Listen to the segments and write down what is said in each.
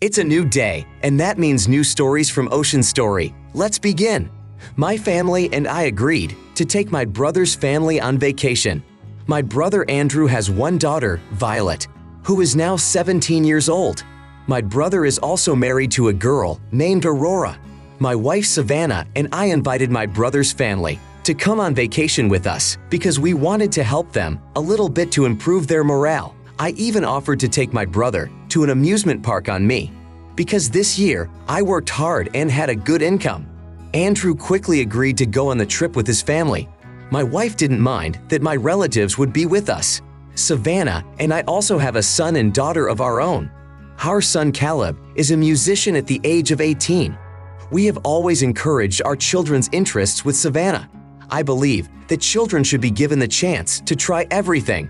It's a new day, and that means new stories from Ocean Story. Let's begin. My family and I agreed to take my brother's family on vacation. My brother Andrew has one daughter, Violet, who is now 17 years old. My brother is also married to a girl named Aurora. My wife Savannah and I invited my brother's family to come on vacation with us because we wanted to help them a little bit to improve their morale. I even offered to take my brother to an amusement park on me because this year I worked hard and had a good income. Andrew quickly agreed to go on the trip with his family. My wife didn't mind that my relatives would be with us. Savannah and I also have a son and daughter of our own. Our son Caleb is a musician at the age of 18. We have always encouraged our children's interests with Savannah. I believe that children should be given the chance to try everything.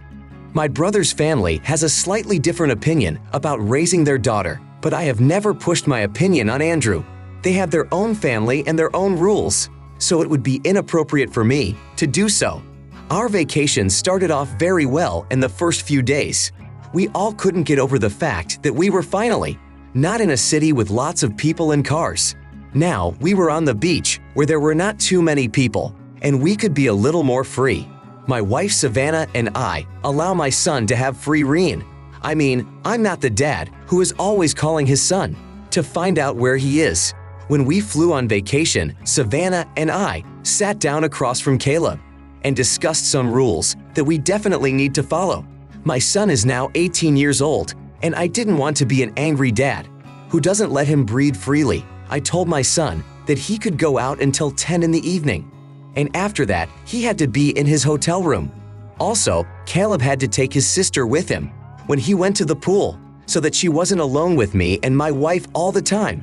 My brother's family has a slightly different opinion about raising their daughter, but I have never pushed my opinion on Andrew. They have their own family and their own rules, so it would be inappropriate for me to do so. Our vacation started off very well in the first few days. We all couldn't get over the fact that we were finally not in a city with lots of people and cars. Now we were on the beach where there were not too many people, and we could be a little more free. My wife Savannah and I allow my son to have free reign. I mean, I'm not the dad who is always calling his son to find out where he is. When we flew on vacation, Savannah and I sat down across from Caleb and discussed some rules that we definitely need to follow. My son is now 18 years old, and I didn't want to be an angry dad who doesn't let him breathe freely. I told my son that he could go out until 10 in the evening, and after that, he had to be in his hotel room. Also, Caleb had to take his sister with him when he went to the pool so that she wasn't alone with me and my wife all the time.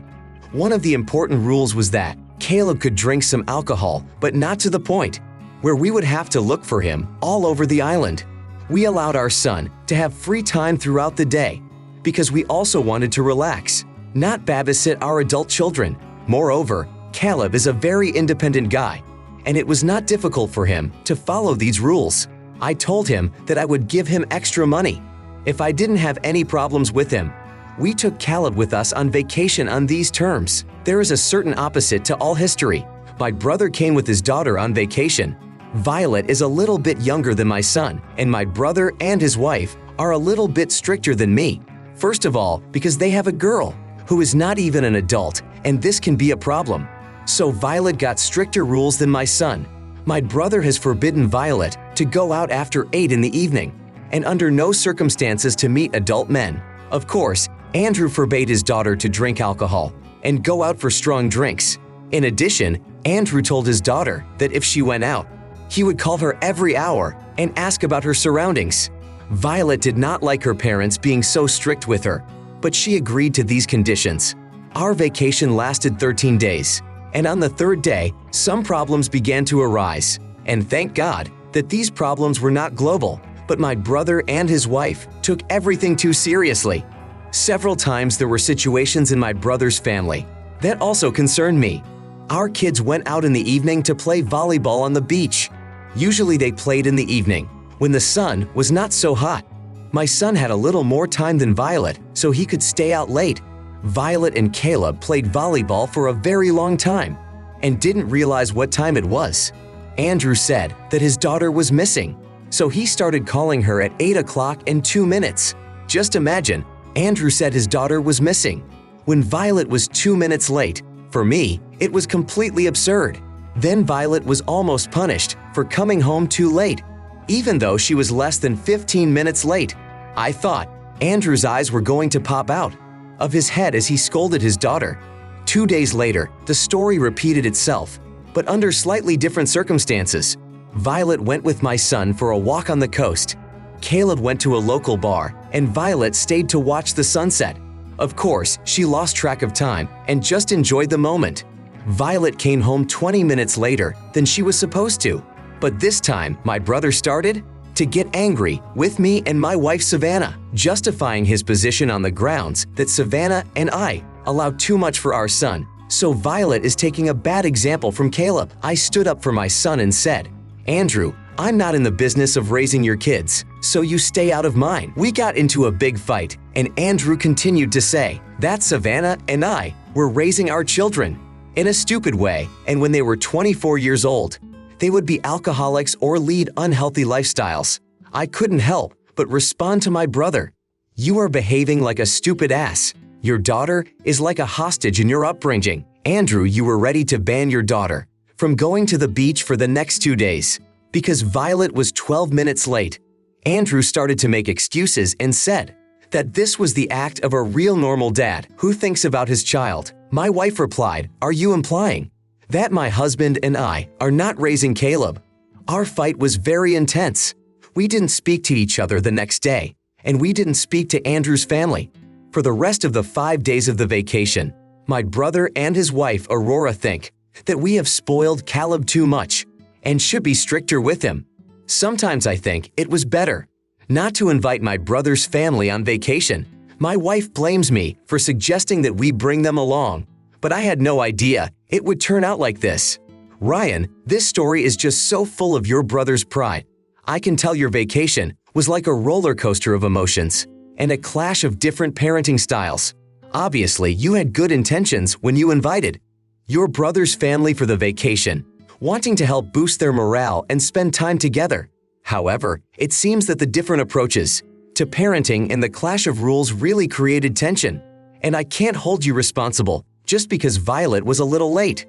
One of the important rules was that Caleb could drink some alcohol, but not to the point where we would have to look for him all over the island. We allowed our son to have free time throughout the day because we also wanted to relax, not babysit our adult children. Moreover, Caleb is a very independent guy, and it was not difficult for him to follow these rules. I told him that I would give him extra money if I didn't have any problems with him. We took Caleb with us on vacation on these terms. There is a certain opposite to all history. My brother came with his daughter on vacation. Violet is a little bit younger than my son, and my brother and his wife are a little bit stricter than me. First of all, because they have a girl who is not even an adult, and this can be a problem. So Violet got stricter rules than my son. My brother has forbidden Violet to go out after 8 in the evening, and under no circumstances to meet adult men. Of course, Andrew forbade his daughter to drink alcohol and go out for strong drinks. In addition, Andrew told his daughter that if she went out, he would call her every hour and ask about her surroundings. Violet did not like her parents being so strict with her, but she agreed to these conditions. Our vacation lasted 13 days, and on the third day, some problems began to arise. And thank God that these problems were not global, but my brother and his wife took everything too seriously. Several times there were situations in my brother's family that also concerned me. Our kids went out in the evening to play volleyball on the beach. Usually they played in the evening, when the sun was not so hot. My son had a little more time than Violet, so he could stay out late. Violet and Caleb played volleyball for a very long time and didn't realize what time it was. Andrew said that his daughter was missing, so he started calling her at 8 o'clock and 2 minutes. Just imagine, Andrew said his daughter was missing when Violet was 2 minutes late. For me, it was completely absurd. Then Violet was almost punished for coming home too late, even though she was less than 15 minutes late. I thought Andrew's eyes were going to pop out of his head as he scolded his daughter. 2 days later, the story repeated itself, but under slightly different circumstances. Violet went with my son for a walk on the coast. Caleb went to a local bar, and Violet stayed to watch the sunset. Of course, she lost track of time and just enjoyed the moment. Violet came home 20 minutes later than she was supposed to. But this time, my brother started to get angry with me and my wife Savannah, justifying his position on the grounds that Savannah and I allowed too much for our son. So Violet is taking a bad example from Caleb. I stood up for my son and said, "Andrew, I'm not in the business of raising your kids, so you stay out of mine." We got into a big fight, and Andrew continued to say that Savannah and I were raising our children in a stupid way, and when they were 24 years old, they would be alcoholics or lead unhealthy lifestyles. I couldn't help but respond to my brother. "You are behaving like a stupid ass. Your daughter is like a hostage in your upbringing." Andrew, you were ready to ban your daughter from going to the beach for the next 2 days because Violet was 12 minutes late. Andrew started to make excuses and said that this was the act of a real normal dad who thinks about his child. My wife replied, "Are you implying that my husband and I are not raising Caleb?" Our fight was very intense. We didn't speak to each other the next day, and we didn't speak to Andrew's family. For the rest of the 5 days of the vacation, my brother and his wife Aurora think that we have spoiled Caleb too much and should be stricter with him. Sometimes I think it was better not to invite my brother's family on vacation. My wife blames me for suggesting that we bring them along, but I had no idea it would turn out like this. Ryan, this story is just so full of your brother's pride. I can tell your vacation was like a roller coaster of emotions and a clash of different parenting styles. Obviously, you had good intentions when you invited your brother's family for the vacation, wanting to help boost their morale and spend time together. However, it seems that the different approaches to parenting and the clash of rules really created tension, and I can't hold you responsible just because Violet was a little late.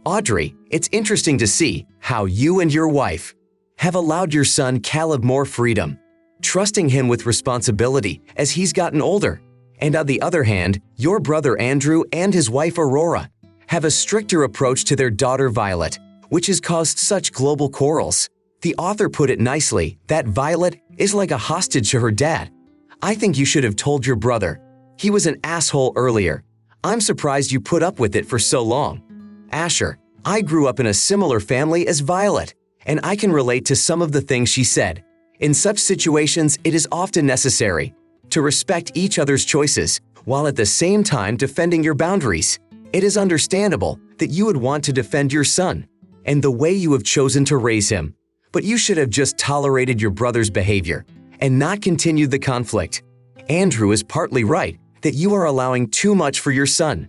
Audrey, it's interesting to see how you and your wife have allowed your son Caleb more freedom, trusting him with responsibility as he's gotten older. And on the other hand, your brother Andrew and his wife Aurora have a stricter approach to their daughter Violet, which has caused such global quarrels. The author put it nicely that Violet is like a hostage to her dad. I think you should have told your brother. He was an asshole earlier. I'm surprised you put up with it for so long. Asher, I grew up in a similar family as Violet, and I can relate to some of the things she said. In such situations, it is often necessary to respect each other's choices while at the same time defending your boundaries. It is understandable that you would want to defend your son and the way you have chosen to raise him, but you should have just tolerated your brother's behavior and not continued the conflict. Andrew is partly right that you are allowing too much for your son.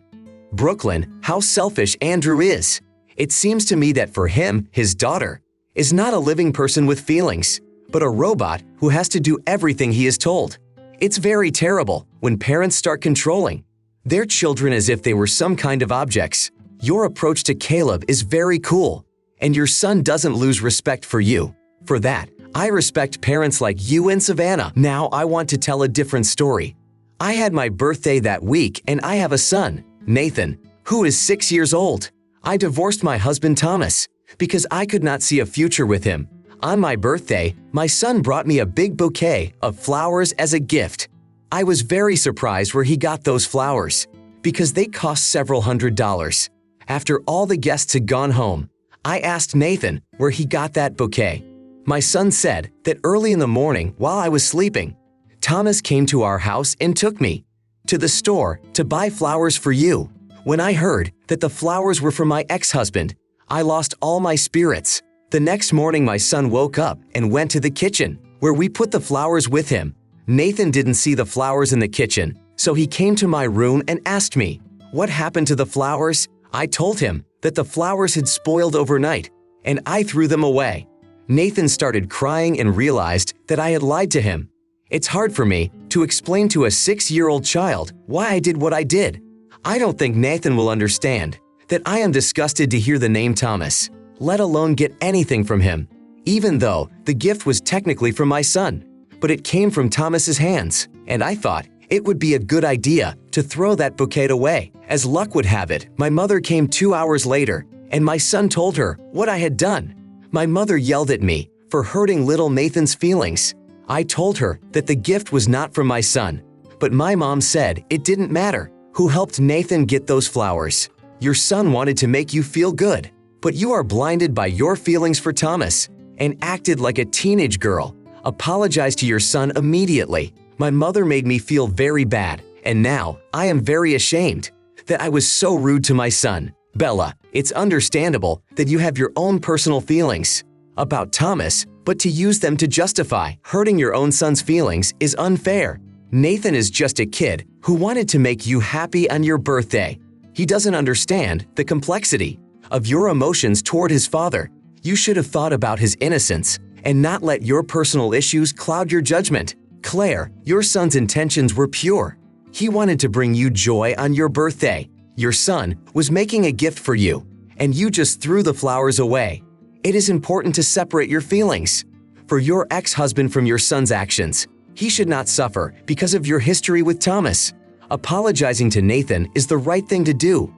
Brooklyn, how selfish Andrew is. It seems to me that for him, his daughter is not a living person with feelings, but a robot who has to do everything he is told. It's very terrible when parents start controlling their children as if they were some kind of objects. Your approach to Caleb is very cool, and your son doesn't lose respect for you. For that, I respect parents like you and Savannah. Now I want to tell a different story. I had my birthday that week, and I have a son, Nathan, who is 6 years old. I divorced my husband Thomas because I could not see a future with him. On my birthday, my son brought me a big bouquet of flowers as a gift. I was very surprised where he got those flowers because they cost several $100s. After all the guests had gone home, I asked Nathan where he got that bouquet. My son said that early in the morning while I was sleeping, Thomas came to our house and took me to the store to buy flowers for you. When I heard that the flowers were for my ex-husband, I lost all my spirits. The next morning my son woke up and went to the kitchen, where we put the flowers with him. Nathan didn't see the flowers in the kitchen, so he came to my room and asked me, "What happened to the flowers?" I told him that the flowers had spoiled overnight, and I threw them away. Nathan started crying and realized that I had lied to him. It's hard for me to explain to a 6-year-old child why I did what I did. I don't think Nathan will understand that I am disgusted to hear the name Thomas, let alone get anything from him, even though the gift was technically from my son. But it came from Thomas's hands, and I thought it would be a good idea to throw that bouquet away. As luck would have it, my mother came 2 hours later, and my son told her what I had done. My mother yelled at me for hurting little Nathan's feelings. I told her that the gift was not from my son, but my mom said it didn't matter who helped Nathan get those flowers. Your son wanted to make you feel good, but you are blinded by your feelings for Thomas and acted like a teenage girl. Apologize to your son immediately. My mother made me feel very bad, and now I am very ashamed that I was so rude to my son. Bella, it's understandable that you have your own personal feelings. about Thomas, but to use them to justify hurting your own son's feelings is unfair. Nathan is just a kid who wanted to make you happy on your birthday. He doesn't understand the complexity of your emotions toward his father. You should have thought about his innocence and not let your personal issues cloud your judgment. Claire, your son's intentions were pure. He wanted to bring you joy on your birthday. Your son was making a gift for you, and you just threw the flowers away. It is important to separate your feelings for your ex-husband from your son's actions. He should not suffer because of your history with Thomas. Apologizing to Nathan is the right thing to do.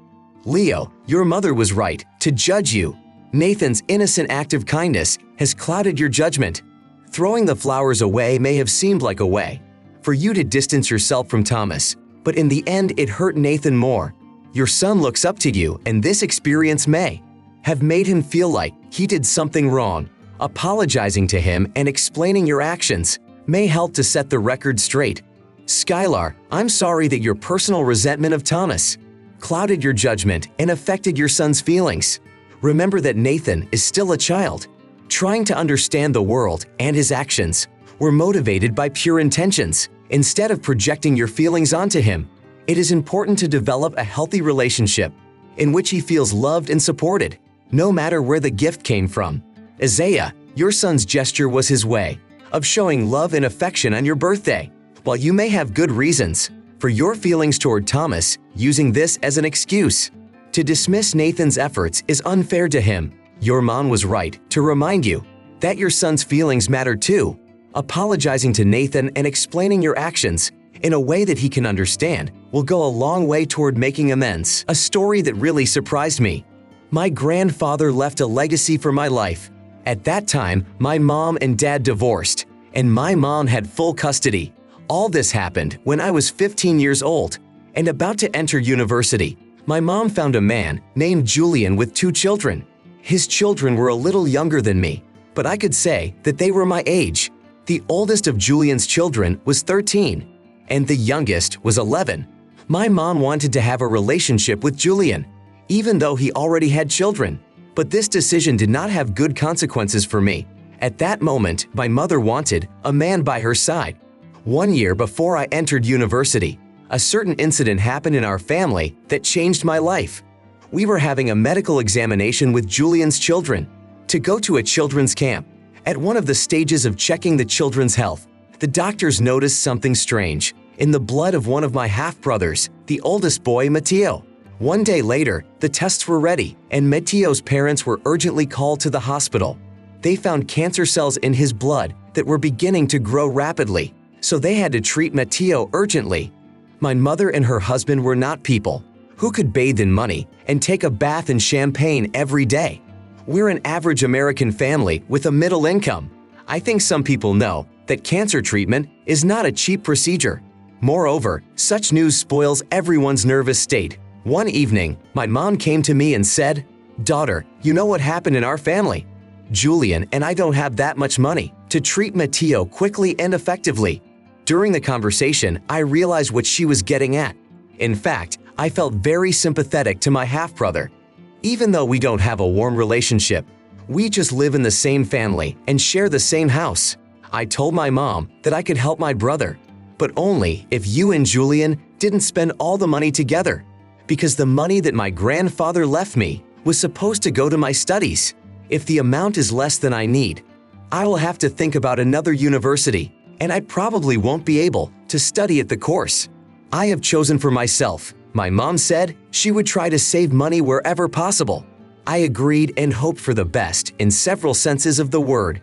Leo, your mother was right to judge you. Nathan's innocent act of kindness has clouded your judgment. Throwing the flowers away may have seemed like a way for you to distance yourself from Thomas, but in the end it hurt Nathan more. Your son looks up to you, and this experience may have made him feel like he did something wrong. Apologizing to him and explaining your actions may help to set the record straight. Skylar, I'm sorry that your personal resentment of Thomas clouded your judgment and affected your son's feelings. Remember that Nathan is still a child. Trying to understand the world and his actions were motivated by pure intentions. Instead of projecting your feelings onto him, it is important to develop a healthy relationship in which he feels loved and supported, no matter where the gift came from. Isaiah, your son's gesture was his way of showing love and affection on your birthday. While you may have good reasons for your feelings toward Thomas, using this as an excuse to dismiss Nathan's efforts is unfair to him. Your mom was right to remind you that your son's feelings matter too. Apologizing to Nathan and explaining your actions in a way that he can understand will go a long way toward making amends. A story that really surprised me. My grandfather left a legacy for my life. At that time, my mom and dad divorced, and my mom had full custody. All this happened when I was 15 years old and about to enter university. My mom found a man named Julian with 2 children. His children were a little younger than me, but I could say that they were my age. The oldest of Julian's children was 13, and the youngest was 11. My mom wanted to have a relationship with Julian, even though he already had children. But this decision did not have good consequences for me. At that moment, my mother wanted a man by her side. 1 year before I entered university, a certain incident happened in our family that changed my life. We were having a medical examination with Julian's children to go to a children's camp. At one of the stages of checking the children's health, the doctors noticed something strange in the blood of one of my half-brothers, the oldest boy, Matteo. 1 day later, the tests were ready, and Matteo's parents were urgently called to the hospital. They found cancer cells in his blood that were beginning to grow rapidly, so they had to treat Matteo urgently. My mother and her husband were not people who could bathe in money and take a bath in champagne every day. We're an average American family with a middle income. I think some people know that cancer treatment is not a cheap procedure. Moreover, such news spoils everyone's nervous state. One evening, my mom came to me and said, "Daughter, you know what happened in our family? Julian and I don't have that much money to treat Matteo quickly and effectively." During the conversation, I realized what she was getting at. In fact, I felt very sympathetic to my half-brother. Even though we don't have a warm relationship, we just live in the same family and share the same house. I told my mom that I could help my brother, but only if you and Julian didn't spend all the money together, because the money that my grandfather left me was supposed to go to my studies. If the amount is less than I need, I will have to think about another university, and I probably won't be able to study at the course I have chosen for myself. My mom said she would try to save money wherever possible. I agreed and hoped for the best in several senses of the word.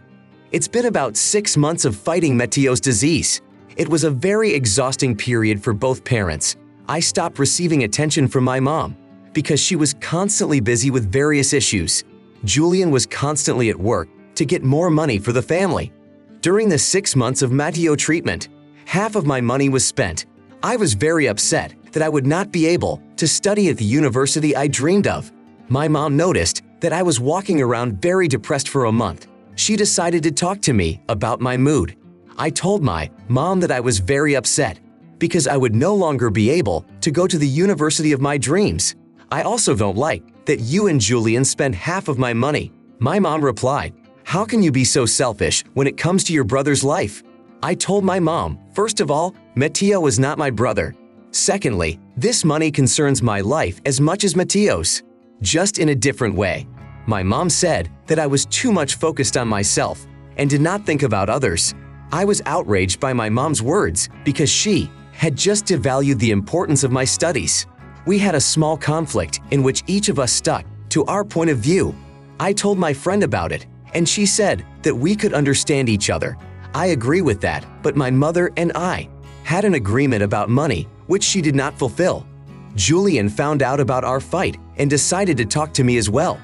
It's been about 6 months of fighting Matteo's disease. It was a very exhausting period for both parents. I stopped receiving attention from my mom because she was constantly busy with various issues. Julian was constantly at work to get more money for the family. During the 6 months of Matteo treatment, half of my money was spent. I was very upset that I would not be able to study at the university I dreamed of. My mom noticed that I was walking around very depressed for a month. She decided to talk to me about my mood. I told my mom that I was very upset because I would no longer be able to go to the university of my dreams. I also don't like that you and Julian spend half of my money. My mom replied, How can you be so selfish when it comes to your brother's life? I told my mom, first of all, Mateo is not my brother. Secondly, this money concerns my life as much as Mateo's, just in a different way. My mom said that I was too much focused on myself and did not think about others. I was outraged by my mom's words because she had just devalued the importance of my studies. We had a small conflict in which each of us stuck to our point of view. I told my friend about it, and she said that we could understand each other. I agree with that, but my mother and I had an agreement about money, which she did not fulfill. Julian found out about our fight and decided to talk to me as well.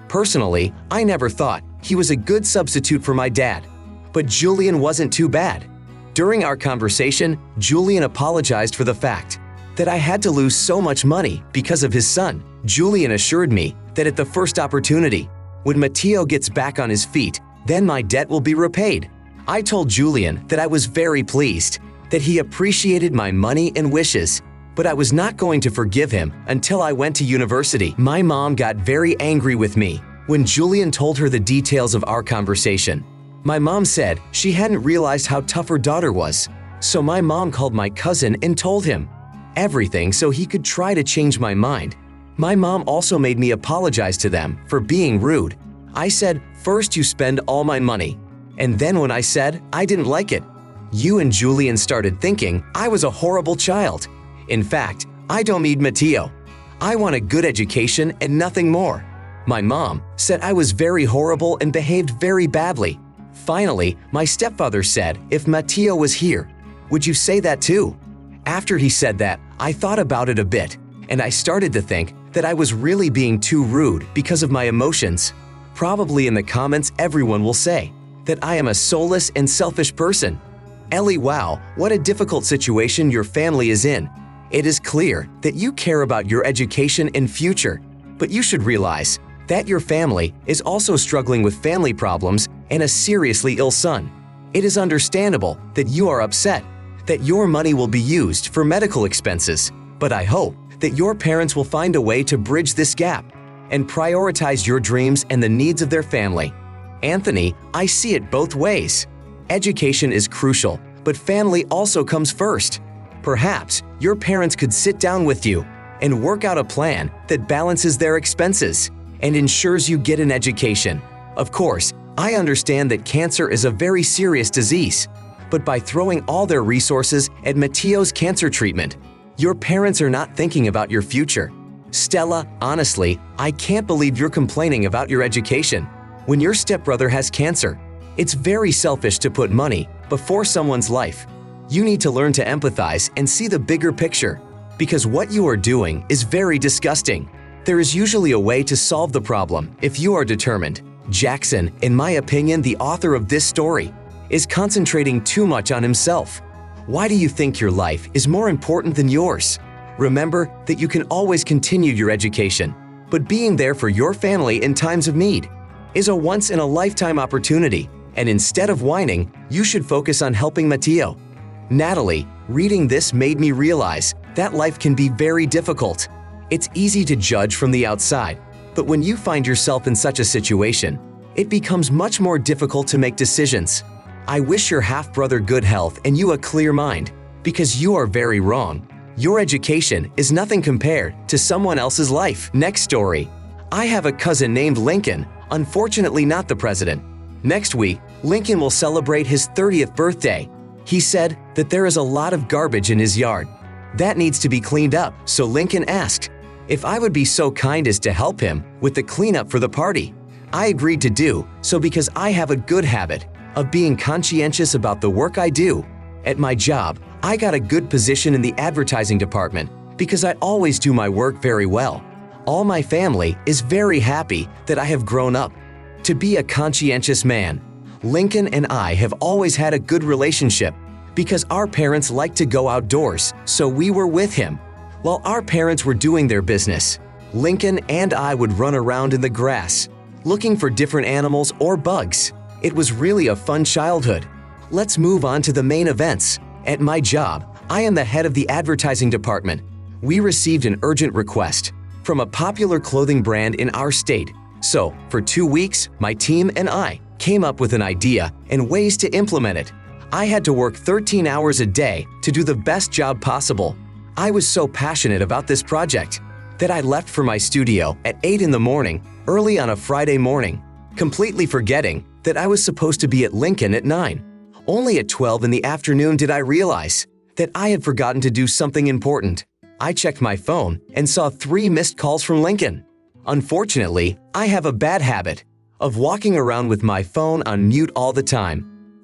Personally, I never thought he was a good substitute for my dad, but Julian wasn't too bad. During our conversation, Julian apologized for the fact that I had to lose so much money because of his son. Julian assured me that at the first opportunity, when Mateo gets back on his feet, then my debt will be repaid. I told Julian that I was very pleased, that he appreciated my money and wishes, but I was not going to forgive him until I went to university. My mom got very angry with me when Julian told her the details of our conversation. My mom said she hadn't realized how tough her daughter was, so my mom called my cousin and told him everything so he could try to change my mind. My mom also made me apologize to them for being rude. I said, first you spend all my money, and then when I said I didn't like it, you and Julian started thinking I was a horrible child. In fact, I don't need Mateo. I want a good education and nothing more. My mom said I was very horrible and behaved very badly. Finally, my stepfather said, if Mateo was here, would you say that too? After he said that, I thought about it a bit, and I started to think that I was really being too rude because of my emotions. Probably in the comments everyone will say that I am a soulless and selfish person. Ellie, wow, what a difficult situation your family is in. It is clear that you care about your education and future, but you should realize that your family is also struggling with family problems and a seriously ill son. It is understandable that you are upset that your money will be used for medical expenses, but I hope that your parents will find a way to bridge this gap and prioritize your dreams and the needs of their family. Anthony, I see it both ways. Education is crucial, but family also comes first. Perhaps your parents could sit down with you and work out a plan that balances their expenses and ensures you get an education. Of course, I understand that cancer is a very serious disease, but by throwing all their resources at Mateo's cancer treatment, your parents are not thinking about your future. Stella, honestly, I can't believe you're complaining about your education. When your stepbrother has cancer, it's very selfish to put money before someone's life. You need to learn to empathize and see the bigger picture, because what you are doing is very disgusting. There is usually a way to solve the problem if you are determined. Jackson, in my opinion, the author of this story, is concentrating too much on himself. Why do you think your life is more important than yours? Remember that you can always continue your education, but being there for your family in times of need is a once-in-a-lifetime opportunity, and instead of whining, you should focus on helping Mateo. Natalie, reading this made me realize that life can be very difficult. It's easy to judge from the outside, but when you find yourself in such a situation, it becomes much more difficult to make decisions. I wish your half-brother good health and you a clear mind, because you are very wrong. Your education is nothing compared to someone else's life. Next story. I have a cousin named Lincoln, unfortunately not the president. Next week, Lincoln will celebrate his 30th birthday. He said that there is a lot of garbage in his yard. That needs to be cleaned up, so Lincoln asked if I would be so kind as to help him with the cleanup for the party. I agreed to do so because I have a good habit of being conscientious about the work I do. At my job, I got a good position in the advertising department because I always do my work very well. All my family is very happy that I have grown up to be a conscientious man. Lincoln and I have always had a good relationship because our parents like to go outdoors, so we were with him. While our parents were doing their business, Lincoln and I would run around in the grass, looking for different animals or bugs. It was really a fun childhood. Let's move on to the main events. At my job, I am the head of the advertising department. We received an urgent request from a popular clothing brand in our state. So, for 2 weeks, my team and I came up with an idea and ways to implement it. I had to work 13 hours a day to do the best job possible. I was so passionate about this project that I left for my studio at 8 in the morning, early on a Friday morning, completely forgetting that I was supposed to be at Lincoln at 9. Only at 12 in the afternoon did I realize that I had forgotten to do something important. I checked my phone and saw 3 missed calls from Lincoln. Unfortunately, I have a bad habit of walking around with my phone on mute all the time.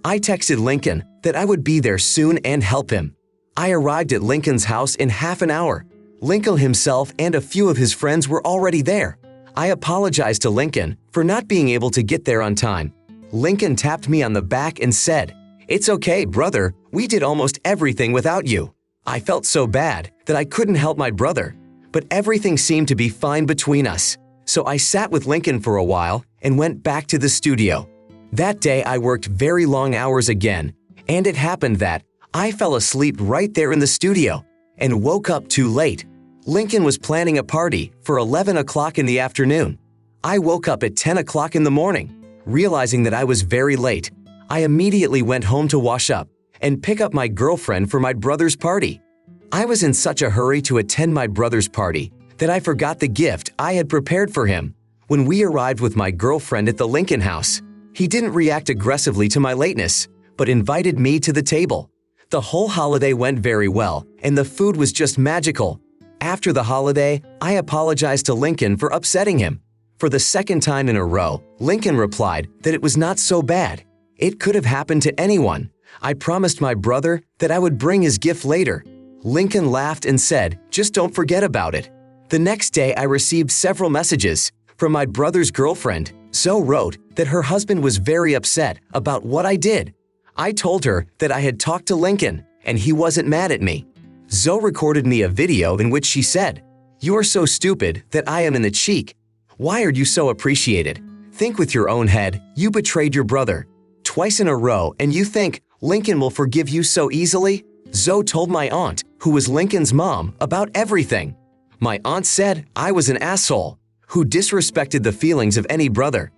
I texted Lincoln that I would be there soon and help him. I arrived at Lincoln's house in half an hour. Lincoln himself and a few of his friends were already there. I apologized to Lincoln for not being able to get there on time. Lincoln tapped me on the back and said, "It's okay, brother, we did almost everything without you." I felt so bad that I couldn't help my brother, but everything seemed to be fine between us. So I sat with Lincoln for a while and went back to the studio. That day I worked very long hours again, and it happened that I fell asleep right there in the studio and woke up too late. Lincoln was planning a party for 11 o'clock in the afternoon. I woke up at 10 o'clock in the morning, realizing that I was very late. I immediately went home to wash up and pick up my girlfriend for my brother's party. I was in such a hurry to attend my brother's party that I forgot the gift I had prepared for him. When we arrived with my girlfriend at the Lincoln house, he didn't react aggressively to my lateness, but invited me to the table. The whole holiday went very well, and the food was just magical. After the holiday, I apologized to Lincoln for upsetting him. For the second time in a row, Lincoln replied that it was not so bad. It could have happened to anyone. I promised my brother that I would bring his gift later. Lincoln laughed and said, "Just don't forget about it." The next day, I received several messages from my brother's girlfriend. Zoe wrote that her husband was very upset about what I did. I told her that I had talked to Lincoln and he wasn't mad at me. Zoe recorded me a video in which she said, "You are so stupid that I am in the cheek. Why are you so appreciated? Think with your own head, you betrayed your brother twice in a row and you think Lincoln will forgive you so easily?" Zoe told my aunt, who was Lincoln's mom, about everything. My aunt said I was an asshole who disrespected the feelings of any brother.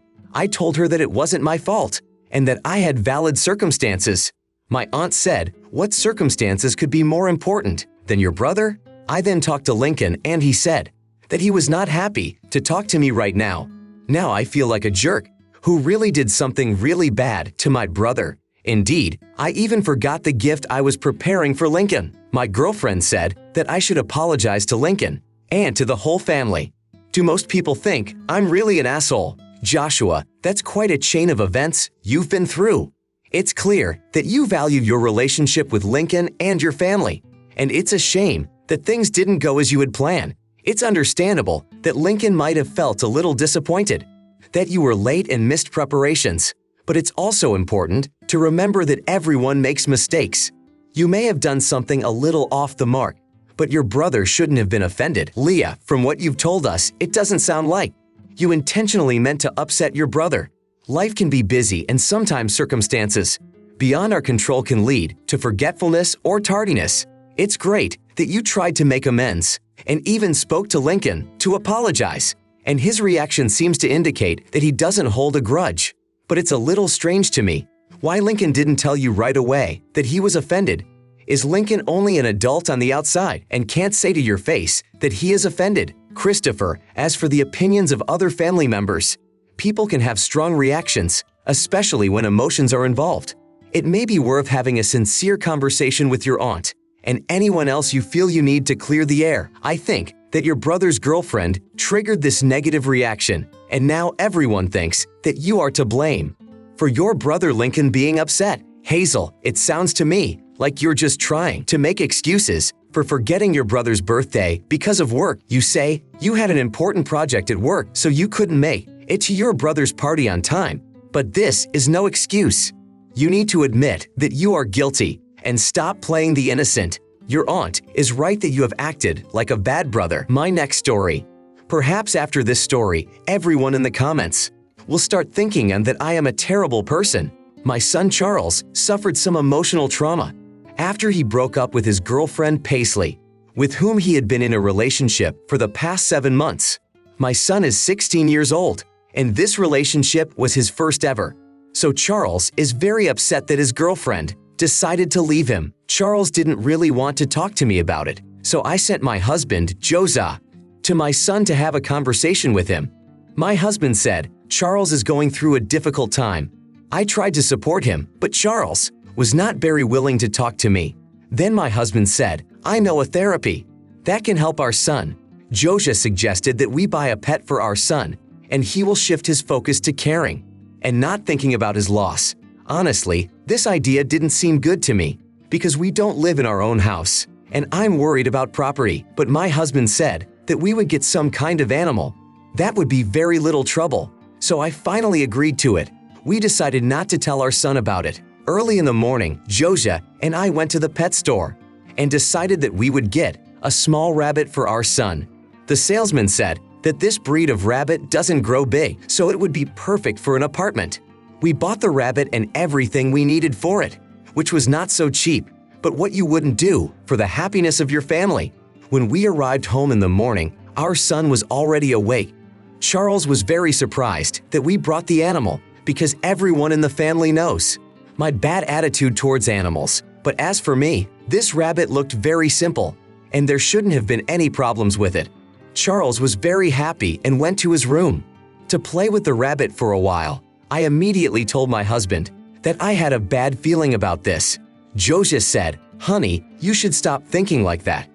I told her that it wasn't my fault and that I had valid circumstances. My aunt said, "What circumstances could be more important than your brother?" I then talked to Lincoln and he said that he was not happy to talk to me right now. Now I feel like a jerk who really did something really bad to my brother. Indeed, I even forgot the gift I was preparing for Lincoln. My girlfriend said that I should apologize to Lincoln and to the whole family. Do most people think I'm really an asshole? Joshua, that's quite a chain of events you've been through. It's clear that you value your relationship with Lincoln and your family, and it's a shame that things didn't go as you had planned. It's understandable that Lincoln might have felt a little disappointed that you were late and missed preparations, but it's also important to remember that everyone makes mistakes. You may have done something a little off the mark, but your brother shouldn't have been offended. Leah, from what you've told us, it doesn't sound like you intentionally meant to upset your brother. Life can be busy and sometimes circumstances beyond our control can lead to forgetfulness or tardiness. It's great that you tried to make amends and even spoke to Lincoln to apologize, and his reaction seems to indicate that he doesn't hold a grudge. But it's a little strange to me why Lincoln didn't tell you right away that he was offended. Is Lincoln only an adult on the outside and can't say to your face that he is offended? Christopher, as for the opinions of other family members, people can have strong reactions, especially when emotions are involved. It may be worth having a sincere conversation with your aunt and anyone else you feel you need to clear the air. I think that your brother's girlfriend triggered this negative reaction, and now everyone thinks that you are to blame for your brother Lincoln being upset. Hazel, it sounds to me like you're just trying to make excuses for forgetting your brother's birthday because of work. You say you had an important project at work, so you couldn't make it to your brother's party on time. But this is no excuse. You need to admit that you are guilty and stop playing the innocent. Your aunt is right that you have acted like a bad brother. My next story. Perhaps after this story, everyone in the comments will start thinking that I am a terrible person. My son Charles suffered some emotional trauma after he broke up with his girlfriend Paisley, with whom he had been in a relationship for the past 7 months. My son is 16 years old, and this relationship was his first ever. So Charles is very upset that his girlfriend decided to leave him. Charles didn't really want to talk to me about it, so I sent my husband, Josiah, to my son to have a conversation with him. My husband said, Charles is going through a difficult time. I tried to support him, but Charles was not very willing to talk to me. Then my husband said, I know a therapy that can help our son. Josiah suggested that we buy a pet for our son, and he will shift his focus to caring and not thinking about his loss. Honestly, this idea didn't seem good to me because we don't live in our own house, and I'm worried about property. But my husband said that we would get some kind of animal. That would be very little trouble. So I finally agreed to it. We decided not to tell our son about it. Early in the morning, Josiah and I went to the pet store and decided that we would get a small rabbit for our son. The salesman said that this breed of rabbit doesn't grow big, so it would be perfect for an apartment. We bought the rabbit and everything we needed for it, which was not so cheap, but what you wouldn't do for the happiness of your family. When we arrived home in the morning, our son was already awake. Charles was very surprised that we brought the animal because everyone in the family knows my bad attitude towards animals. But as for me, this rabbit looked very simple, and there shouldn't have been any problems with it. Charles was very happy and went to his room to play with the rabbit for a while. I immediately told my husband that I had a bad feeling about this. Josiah said, honey, you should stop thinking like that.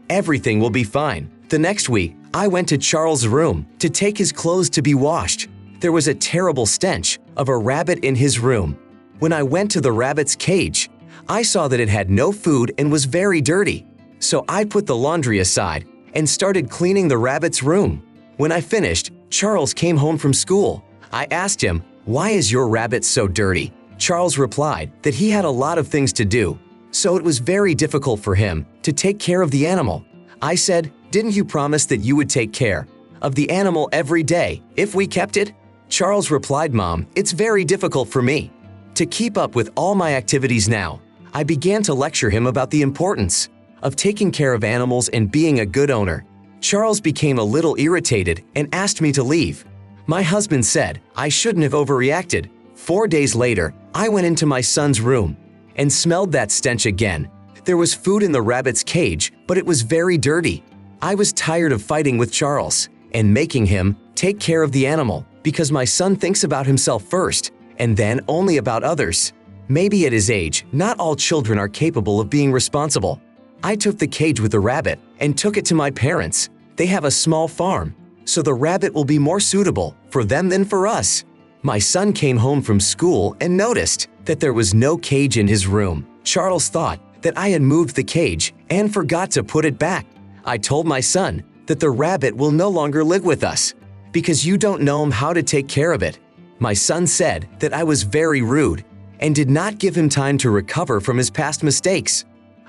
Everything will be fine. The next week, I went to Charles' room to take his clothes to be washed. There was a terrible stench of a rabbit in his room. When I went to the rabbit's cage, I saw that it had no food and was very dirty. So I put the laundry aside and started cleaning the rabbit's room. When I finished, Charles came home from school. I asked him, why is your rabbit so dirty? Charles replied that he had a lot of things to do, so it was very difficult for him to take care of the animal. I said, didn't you promise that you would take care of the animal every day if we kept it? Charles replied, Mom, it's very difficult for me to keep up with all my activities now. I began to lecture him about the importance of taking care of animals and being a good owner. Charles became a little irritated and asked me to leave. My husband said I shouldn't have overreacted. 4 days later, I went into my son's room and smelled that stench again. There was food in the rabbit's cage, but it was very dirty. I was tired of fighting with Charles and making him take care of the animal because my son thinks about himself first and then only about others. Maybe at his age, not all children are capable of being responsible. I took the cage with the rabbit and took it to my parents. They have a small farm, so the rabbit will be more suitable for them than for us. My son came home from school and noticed that there was no cage in his room. Charles thought that I had moved the cage and forgot to put it back. I told my son that the rabbit will no longer live with us because you don't know him how to take care of it. My son said that I was very rude and did not give him time to recover from his past mistakes.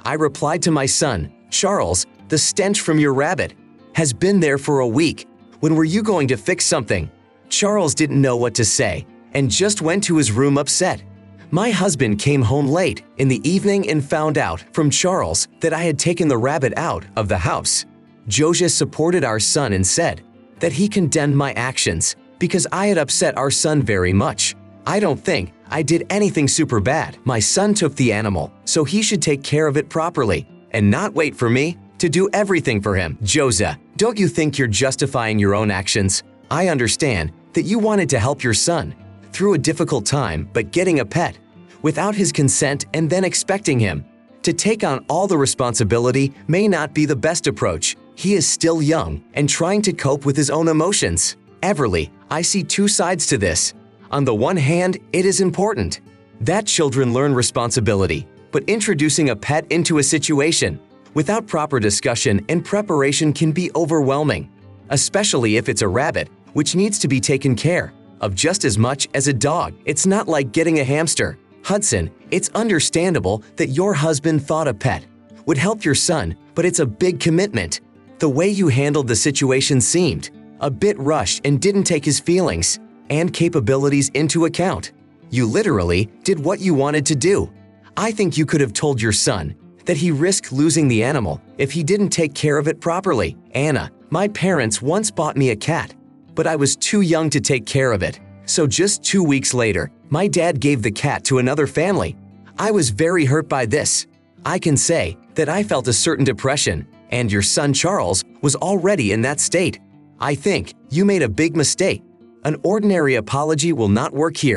I replied to my son, Charles, the stench from your rabbit has been there for a week. When were you going to fix something? Charles didn't know what to say and just went to his room upset. My husband came home late in the evening and found out from Charles that I had taken the rabbit out of the house. Josiah supported our son and said that he condemned my actions because I had upset our son very much. I don't think I did anything super bad. My son took the animal, so he should take care of it properly and not wait for me to do everything for him. Josiah, don't you think you're justifying your own actions? I understand that you wanted to help your son through a difficult time, but getting a pet without his consent and then expecting him to take on all the responsibility may not be the best approach. He is still young and trying to cope with his own emotions. Everly, I see two sides to this. On the one hand, it is important that children learn responsibility, but introducing a pet into a situation without proper discussion and preparation can be overwhelming, especially if it's a rabbit, which needs to be taken care of just as much as a dog. It's not like getting a hamster. Hudson, it's understandable that your husband thought a pet would help your son, but it's a big commitment. The way you handled the situation seemed a bit rushed and didn't take his feelings and capabilities into account. You literally did what you wanted to do. I think you could have told your son that he risked losing the animal if he didn't take care of it properly. Anna, my parents once bought me a cat, but I was too young to take care of it. So just 2 weeks later, My dad gave the cat to another family. I was very hurt by this. I can say that I felt a certain depression, and your son Charles was already in that state. I think you made a big mistake. An ordinary apology will not work here.